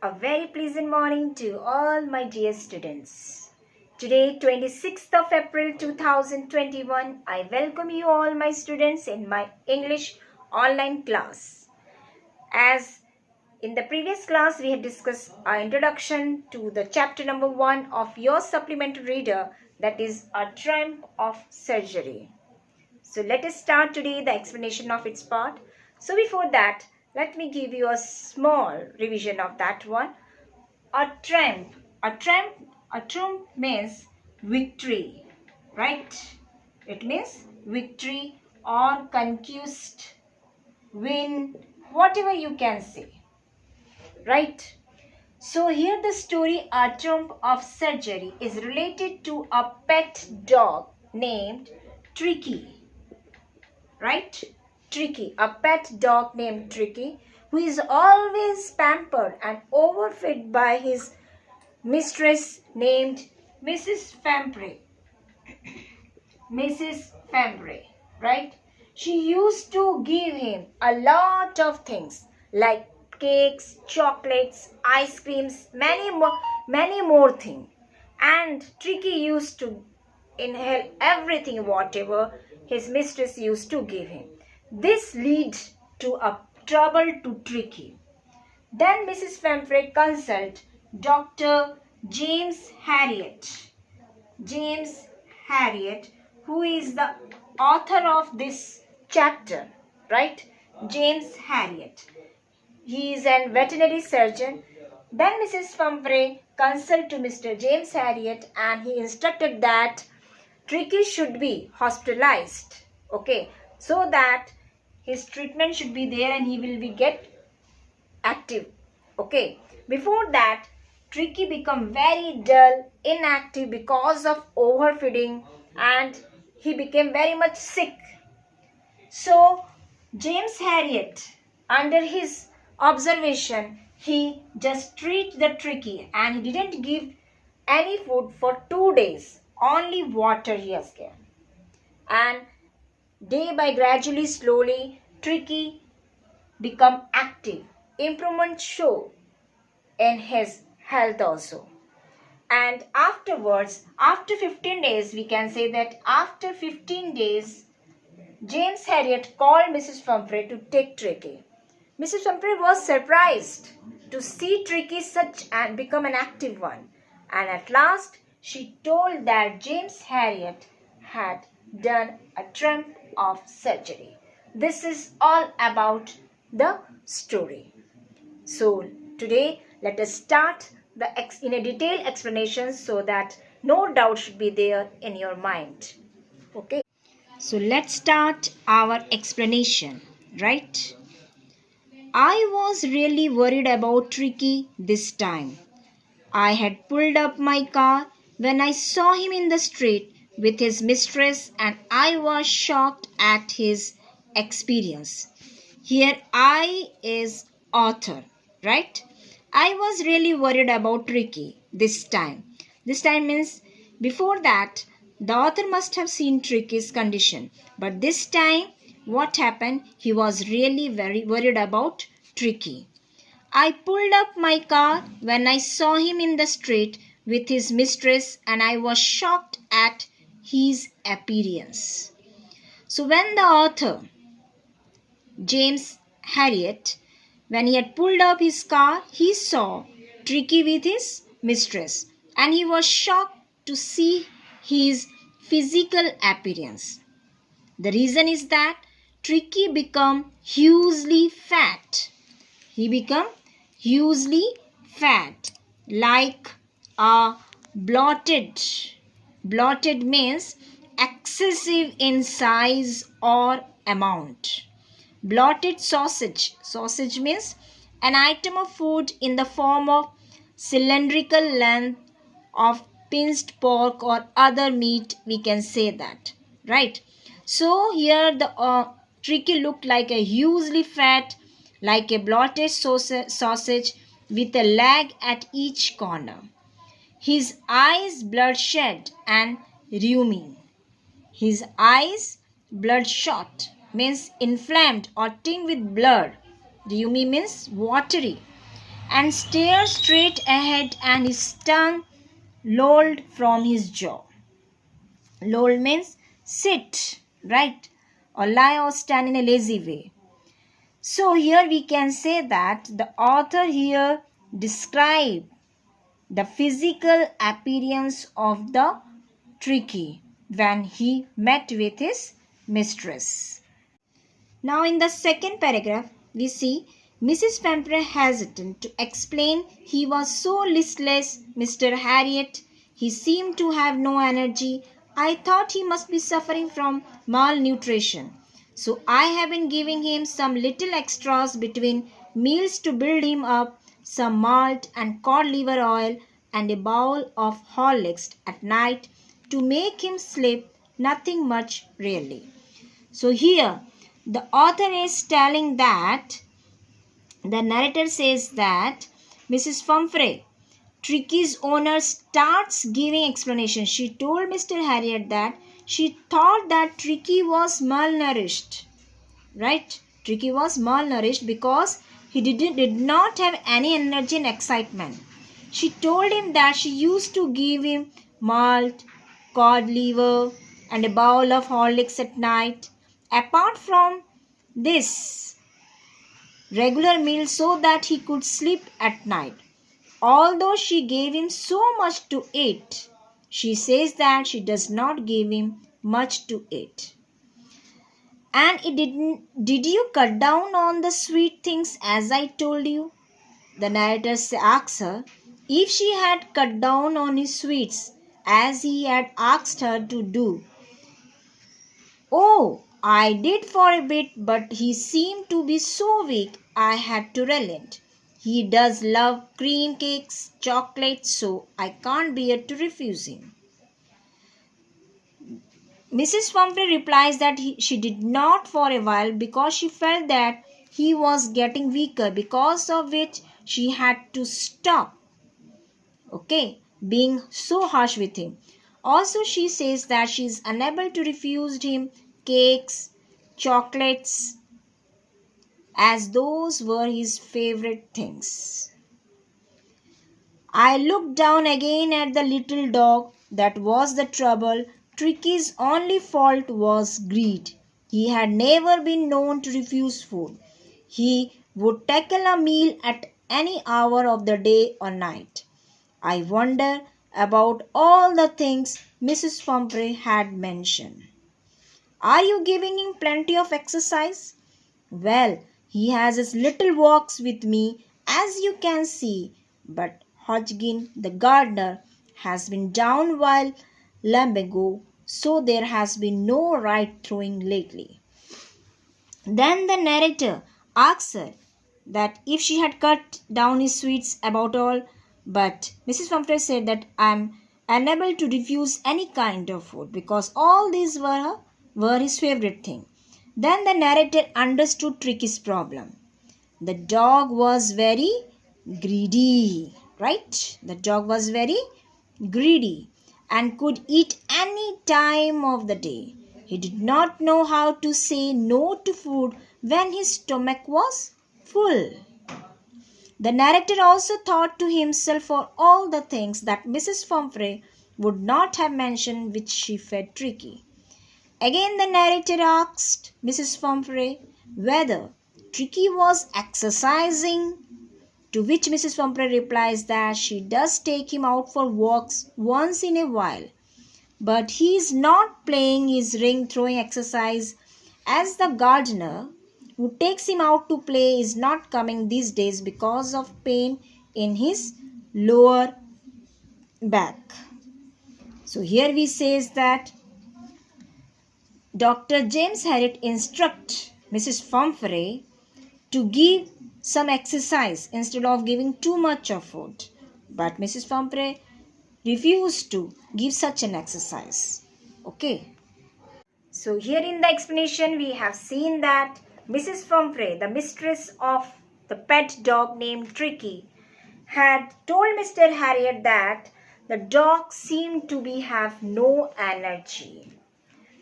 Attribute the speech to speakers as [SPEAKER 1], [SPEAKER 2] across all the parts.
[SPEAKER 1] A very pleasant morning to all my dear students. Today, 26th of April 2021, I welcome you all my students in my English online class. As in the previous class, we had discussed our introduction to the chapter number 1 of your supplementary reader, that is A Triumph of Surgery. So let us start today the explanation of its part. So before that, let me give you a small revision of that one. A triumph. A triumph means victory, right? It means victory or conquest, win, whatever you can say, right? So here the story A Triumph of Surgery is related to a pet dog named Tricky. Right? Tricky, a pet dog named Tricky, who is always pampered and overfed by his mistress named Mrs. Fambre. Mrs. Fambre, right? She used to give him a lot of things like cakes, chocolates, ice creams, many more things. And Tricky used to inhale everything whatever his mistress used to give him. This leads to a trouble to Tricky. Then Mrs. Famfrey consulted Dr. James Harriet. James Harriet, who is the author of this chapter, right? James Harriet. He is a veterinary surgeon. Then Mrs. Famfrey consulted to Mr. James Harriet and he instructed that Tricky should be hospitalized, okay, so that his treatment should be there and he will be get active, okay. Before that, Tricky become very dull, inactive because of overfeeding and he became very much sick. So James Harriet, under his observation, he just treated the Tricky and he didn't give any food for 2 days. Only water he has given. And day by gradually, slowly, Tricky become active. Improvement show in his health also. And afterwards, after 15 days, we can say that after 15 days, James Harriet called Mrs. Famfrey to take Tricky. Mrs. Famfrey was surprised to see Tricky such and become an active one. And at last, she told that James Harriet had done a triumph of surgery. This is all about the story. So today let us start in a detailed explanation so that no doubt should be there in your mind. Okay. So let's start our explanation, right? I was really worried about Tricky this time. I had pulled up my car when I saw him in the street with his mistress and I was shocked at his experience. Here I is author, right? I was really worried about Tricky this time. This time means before that the author must have seen Tricky's condition. But this time what happened? He was really very worried about Tricky. I pulled up my car when I saw him in the street with his mistress and I was shocked at his appearance. So when the author, James Harriet, when he had pulled up his car, he saw Tricky with his mistress and he was shocked to see his physical appearance. The reason is that Tricky became hugely fat. He became hugely fat, like a bloated. Bloated means excessive in size or amount. Bloated sausage. Sausage means an item of food in the form of cylindrical length of pinched pork or other meat, we can say that, right? So here the Tricky looked like a hugely fat, like a bloated sausage with a leg at each corner. His eyes bloodshot and rheumy. His eyes bloodshot means inflamed or tinged with blood. Rheumy means watery. and stared straight ahead, and his tongue lolled from his jaw. Loll means sit, right? Or lie or stand in a lazy way. So here we can say that the author here described the physical appearance of the Tricky when he met with his mistress. Now in the second paragraph, we see Mrs. Pamper hesitant to explain he was so listless, Mr. Harriet. He seemed to have no energy. I thought he must be suffering from malnutrition. So I have been giving him some little extras between meals to build him up, some malt and cod liver oil and a bowl of Horlicks at night to make him sleep, nothing much really. So here the author is telling that the narrator says that Mrs. Pumphrey, Tricky's owner, starts giving explanation. She told Mr. Harriet that she thought that Tricky was malnourished. Right? Tricky was malnourished because he did not have any energy and excitement. She told him that she used to give him malt, cod liver, and a bowl of Horlicks at night. Apart from this regular meal so that he could sleep at night. Although she gave him so much to eat, she says that she does not give him much to eat. And did you cut down on the sweet things as I told you? The narrator asks her if she had cut down on his sweets as he had asked her to do. Oh, I did for a bit, but he seemed to be so weak I had to relent. He does love cream cakes, chocolates, so I can't bear to refuse him. Mrs. Pumphrey replies that she did not for a while because she felt that he was getting weaker, because of which she had to stop. Okay, being so harsh with him. Also, she says that she is unable to refuse him cakes, chocolates, as those were his favorite things. I looked down again at the little dog. That was the trouble. Tricky's only fault was greed. He had never been known to refuse food. He would tackle a meal at any hour of the day or night. I wonder about all the things Mrs. Pumphrey had mentioned. Are you giving him plenty of exercise? Well, he has his little walks with me, as you can see, but Hodgkin, the gardener, has been down while lumbago, so there has been no right throwing lately. Then the narrator asks her that if she had cut down his sweets about all, but Mrs. Pumphrey said that I am unable to refuse any kind of food because all these were his favorite thing. Then the narrator understood Tricky's problem. The dog was very greedy, right? The dog was very greedy and could eat any time of the day. He did not know how to say no to food when his stomach was full. The narrator also thought to himself for all the things that Mrs. Pumphrey would not have mentioned which she fed Tricky. Again the narrator asked Mrs. Pumphrey whether Tricky was exercising, to which Mrs. Pumphrey replies that she does take him out for walks once in a while, but he is not playing his ring throwing exercise, as the gardener who takes him out to play is not coming these days because of pain in his lower back. So here we says that Dr. James Harriet instructs Mrs. Pumphrey to give some exercise instead of giving too much of food. But Mrs. Pumphrey refused to give such an exercise. Okay. So here in the explanation we have seen that Mrs. Pumphrey, the mistress of the pet dog named Tricky, had told Mr. Harriet that the dog seemed to have no energy.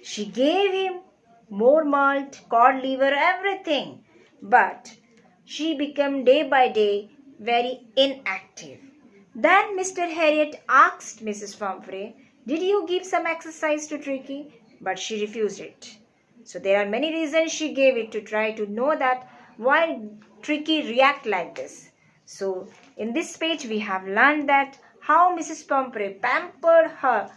[SPEAKER 1] She gave him more malt, cod liver, everything, but she became day by day very inactive. Then Mr. Harriet asked Mrs. Pumphrey, "Did you give some exercise to Tricky?" But she refused it. So there are many reasons she gave it to try to know that why Tricky react like this. So in this page we have learned that how Mrs. Pumphrey pampered her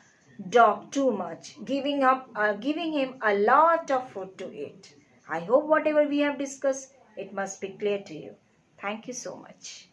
[SPEAKER 1] dog too much, giving him a lot of food to eat. I hope whatever we have discussed, it must be clear to you. Thank you so much.